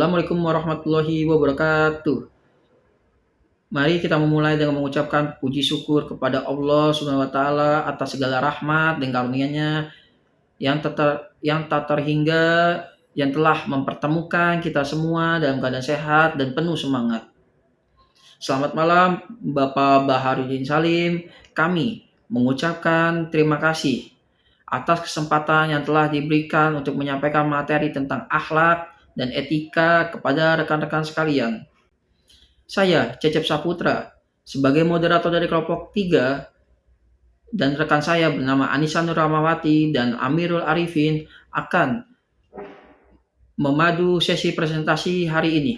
Assalamualaikum warahmatullahi wabarakatuh. Mari kita memulai dengan mengucapkan puji syukur kepada Allah Subhanahu wa taala atas segala rahmat dan karunia-Nya yang tak terhingga, yang telah mempertemukan kita semua dalam keadaan sehat dan penuh semangat. Selamat malam Bapak Baharudin Salim. Kami mengucapkan terima kasih atas kesempatan yang telah diberikan untuk menyampaikan materi tentang akhlak dan etika kepada rekan-rekan sekalian. Saya, Cecep Saputra, sebagai moderator dari kelompok 3, dan rekan saya bernama Anissa Nurramawati dan Amirul Arifin akan memadu sesi presentasi hari ini.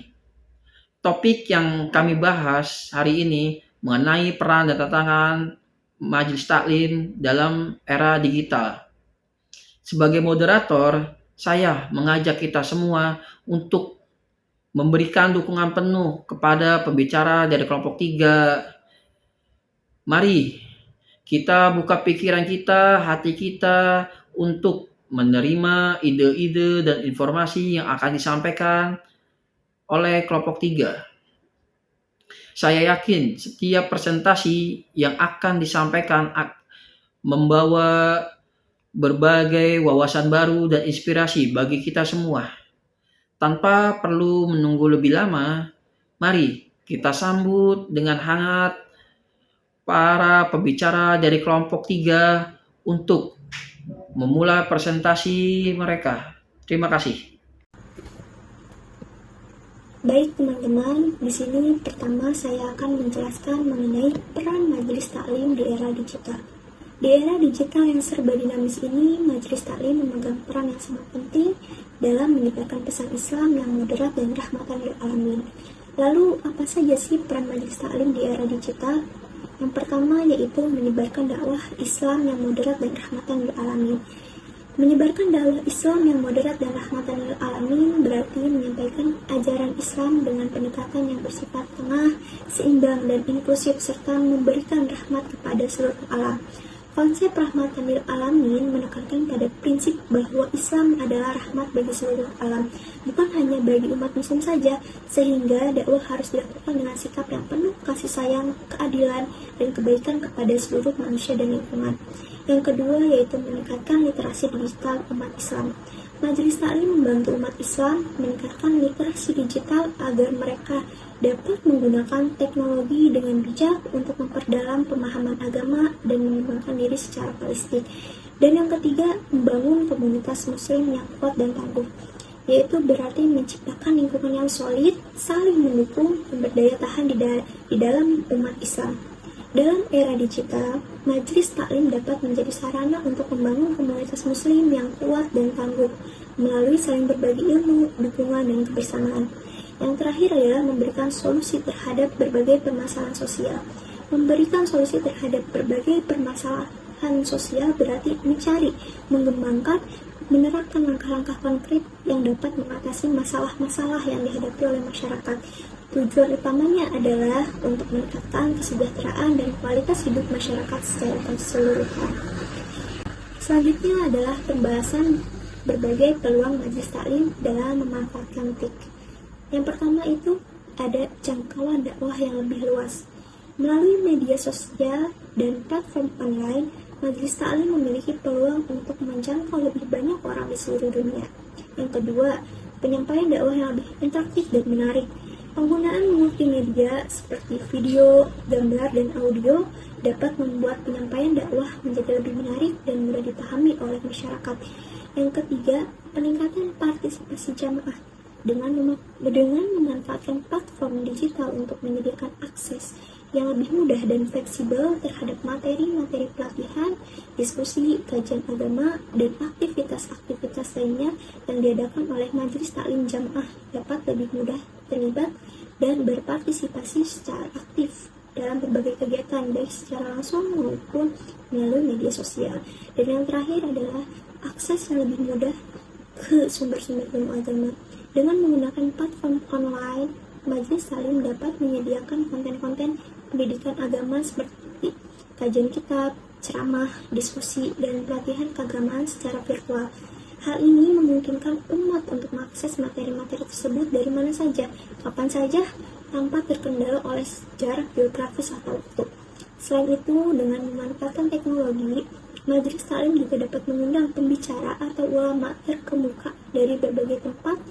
Topik yang kami bahas hari ini mengenai peran dan tantangan Majelis Taklim dalam era digital. Sebagai moderator, saya mengajak kita semua untuk memberikan dukungan penuh kepada pembicara dari kelompok 3. Mari kita buka pikiran kita, hati kita untuk menerima ide-ide dan informasi yang akan disampaikan oleh kelompok 3. Saya yakin setiap presentasi yang akan disampaikan membawa berbagai wawasan baru dan inspirasi bagi kita semua. Tanpa perlu menunggu lebih lama, mari kita sambut dengan hangat para pembicara dari kelompok 3 untuk memulai presentasi mereka. Terima kasih. Baik teman-teman, di sini pertama saya akan menjelaskan mengenai peran Majelis Taklim di era digital. Di era digital yang serba dinamis ini, Majelis Taklim memegang peran yang sangat penting dalam menyebarkan pesan Islam yang moderat dan rahmatan lil alamin. Lalu, apa saja sih peran Majelis Taklim di era digital? Yang pertama yaitu menyebarkan dakwah Islam yang moderat dan rahmatan lil alamin. Menyebarkan dakwah Islam yang moderat dan rahmatan lil alamin berarti menyampaikan ajaran Islam dengan pendekatan yang bersifat tengah, seimbang dan inklusif serta memberikan rahmat kepada seluruh alam. Konsep rahmatan lil alamin menekankan pada prinsip bahwa Islam adalah rahmat bagi seluruh alam, bukan hanya bagi umat muslim saja, sehingga dakwah harus dilakukan dengan sikap yang penuh kasih sayang, keadilan, dan kebaikan kepada seluruh manusia dan lingkungan. Yang kedua yaitu meningkatkan literasi digital umat Islam. Majelis Taklim membantu umat Islam meningkatkan literasi digital agar mereka dapat menggunakan teknologi dengan bijak untuk memperdalam pemahaman agama dan mengembangkan diri secara holistik. Dan yang ketiga, membangun komunitas muslim yang kuat dan tangguh, yaitu berarti menciptakan lingkungan yang solid, saling mendukung, dan berdaya tahan di dalam umat Islam. Dalam era digital, Majelis Taklim dapat menjadi sarana untuk membangun komunitas muslim yang kuat dan tangguh melalui saling berbagi ilmu, dukungan, dan kebersamaan. Yang terakhir adalah memberikan solusi terhadap berbagai permasalahan sosial. Memberikan solusi terhadap berbagai permasalahan sosial berarti mencari, mengembangkan, menerapkan langkah-langkah konkret yang dapat mengatasi masalah-masalah yang dihadapi oleh masyarakat. Tujuan utamanya adalah untuk meningkatkan kesejahteraan dan kualitas hidup masyarakat secara keseluruhan. Selanjutnya adalah pembahasan berbagai peluang Majelis Taklim dalam memanfaatkan TIK. Yang pertama itu ada jangkauan dakwah yang lebih luas. Melalui media sosial dan platform online, Majelis Taklim memiliki peluang untuk menjangkau lebih banyak orang di seluruh dunia. Yang kedua, penyampaian dakwah yang lebih interaktif dan menarik. Penggunaan multimedia seperti video, gambar, dan audio dapat membuat penyampaian dakwah menjadi lebih menarik dan mudah dipahami oleh masyarakat. Yang ketiga, peningkatan partisipasi jamaah. Dengan memanfaatkan platform digital untuk menyediakan akses yang lebih mudah dan fleksibel terhadap materi-materi pelatihan, diskusi, kajian agama, dan aktivitas-aktivitas lainnya yang diadakan oleh Majelis Taklim Jamaah dapat lebih mudah terlibat dan berpartisipasi secara aktif dalam berbagai kegiatan baik secara langsung maupun melalui media sosial. Dan yang terakhir adalah akses yang lebih mudah ke sumber-sumber ilmu agama. Dengan menggunakan platform online, Majelis Taklim dapat menyediakan konten-konten pendidikan agama seperti kajian kitab, ceramah, diskusi, dan pelatihan keagamaan secara virtual. Hal ini memungkinkan umat untuk mengakses materi-materi tersebut dari mana saja, kapan saja, tanpa terkendala oleh jarak geografis atau waktu. Selain itu, dengan memanfaatkan teknologi, Majelis Taklim juga dapat mengundang pembicara atau ulama terkemuka dari berbagai tempat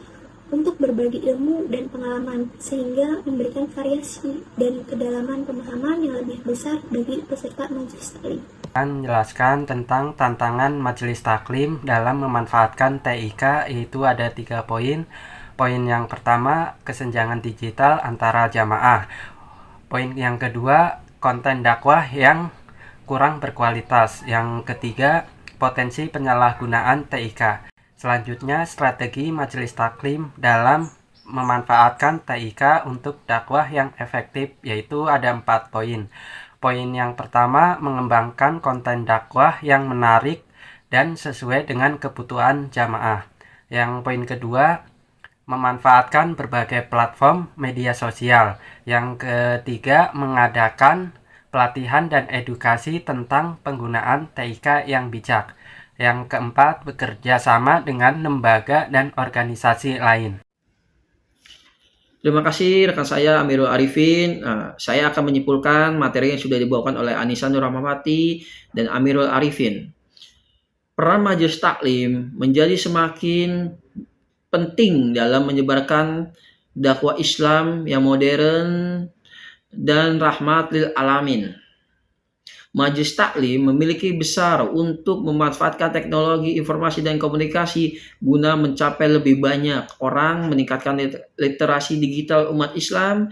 untuk berbagi ilmu dan pengalaman, sehingga memberikan variasi dan kedalaman pemahaman yang lebih besar bagi peserta Majelis Taklim. Menjelaskan tentang tantangan Majelis Taklim dalam memanfaatkan TIK, yaitu ada 3 poin. Poin yang pertama, kesenjangan digital antara jamaah. Poin yang kedua, konten dakwah yang kurang berkualitas. Yang ketiga, potensi penyalahgunaan TIK. Selanjutnya, strategi Majelis Taklim dalam memanfaatkan TIK untuk dakwah yang efektif, yaitu ada 4 poin. Poin yang pertama, mengembangkan konten dakwah yang menarik dan sesuai dengan kebutuhan jamaah. Yang poin kedua, memanfaatkan berbagai platform media sosial. Yang ketiga, mengadakan pelatihan dan edukasi tentang penggunaan TIK yang bijak. Yang keempat, bekerja sama dengan lembaga dan organisasi lain. Terima kasih rekan saya Amirul Arifin. Saya akan menyimpulkan materi yang sudah dibawakan oleh Anissa Nur Rahmawati dan Amirul Arifin. Peran Majelis Taklim menjadi semakin penting dalam menyebarkan dakwah Islam yang modern dan rahmat lil alamin. Majelis Taklim memiliki besar untuk memanfaatkan teknologi informasi dan komunikasi guna mencapai lebih banyak orang, meningkatkan literasi digital umat Islam,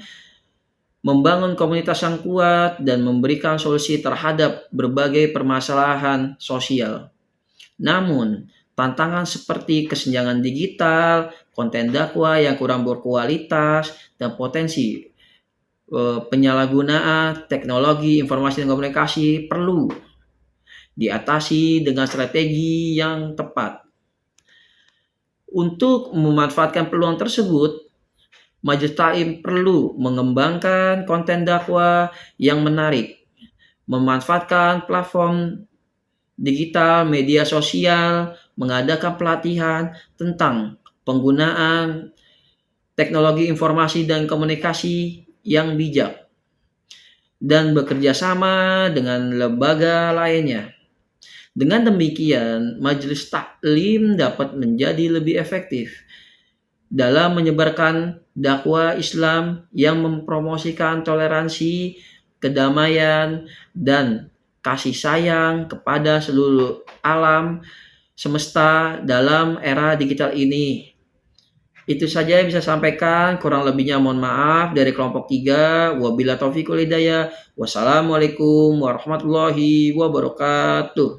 membangun komunitas yang kuat, dan memberikan solusi terhadap berbagai permasalahan sosial. Namun, tantangan seperti kesenjangan digital, konten dakwah yang kurang berkualitas, dan potensi penyalahgunaan teknologi informasi dan komunikasi perlu diatasi dengan strategi yang tepat. Untuk memanfaatkan peluang tersebut, Majelis Taklim perlu mengembangkan konten dakwah yang menarik, memanfaatkan platform digital, media sosial, mengadakan pelatihan tentang penggunaan teknologi informasi dan komunikasi yang bijak, dan bekerja sama dengan lembaga lainnya. Dengan demikian, Majelis Taklim dapat menjadi lebih efektif dalam menyebarkan dakwah Islam yang mempromosikan toleransi, kedamaian, dan kasih sayang kepada seluruh alam semesta dalam era digital ini. Itu saja yang bisa sampaikan, kurang lebihnya mohon maaf dari kelompok 3. Wabillahi taufiq wal hidayah. Wassalamualaikum warahmatullahi wabarakatuh.